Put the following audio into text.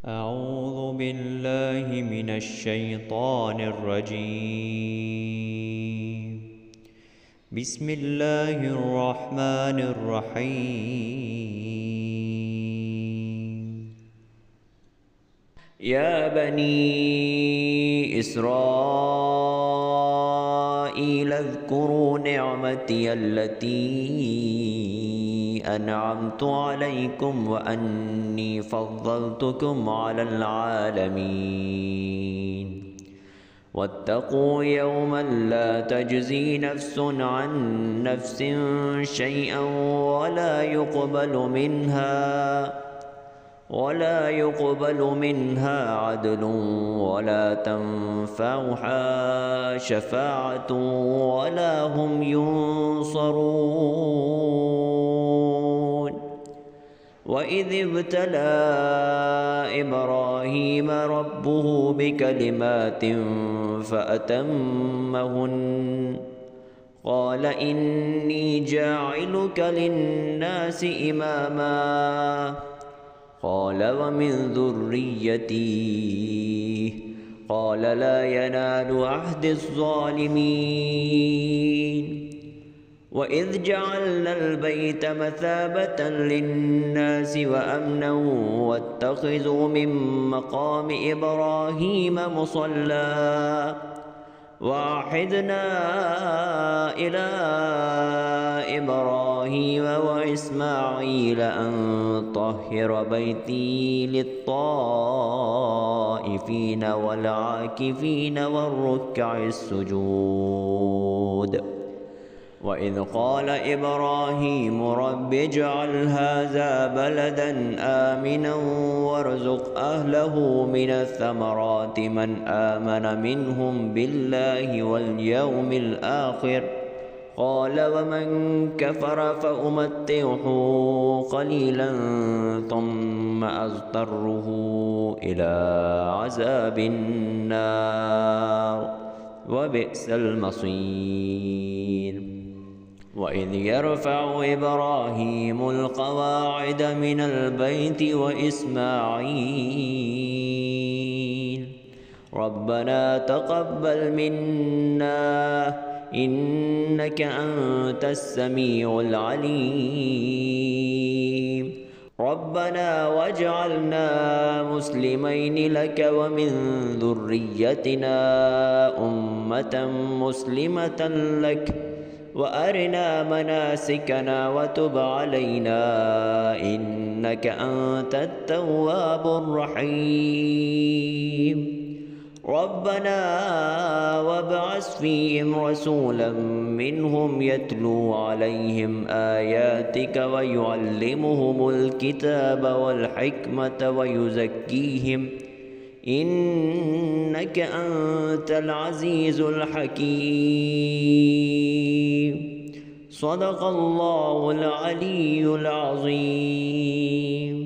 أعوذ بالله من الشيطان الرجيم. بسم الله الرحمن الرحيم. يا بني إسرائيل اذكروا نعمتي التي أنعمت عليكم وأني فضلتكم على العالمين. واتقوا يوما لا تجزي نفس عن نفس شيئا ولا يقبل منها عدل ولا تنفعها شفاعة ولا هم ينصرون. وإذ ابتلى إبراهيم ربه بكلمات فأتمهن قال إني جاعلك للناس إماما قال ومن ذريتي قال لا ينال عهد الظالمين. وإذ جعلنا البيت مثابة للناس وأمنا واتخذوا من مقام إبراهيم مصلى وعهدنا إلى إبراهيم وإسماعيل أن طهر بيتي للطائفين والعاكفين والركع السجود. وإذ قال إبراهيم رب اجعل هذا بلدا آمنا وارزق أهله من الثمرات من آمن منهم بالله واليوم الآخر قال ومن كفر فأمتعه قليلا ثم أضطره إلى عذاب النار وبئس المصير. وإذ يرفع إبراهيم القواعد من البيت وإسماعيل ربنا تقبل منا إنك أنت السميع العليم ربنا واجعلنا مسلمين لك ومن ذريتنا أمة مسلمة لك وأرنا مناسكنا وتب علينا إنك أنت التواب الرحيم ربنا وابعث فيهم رسولا منهم يتلو عليهم آياتك ويعلمهم الكتاب والحكمة ويزكيهم إنك أنت العزيز الحكيم. صدق الله العلي العظيم.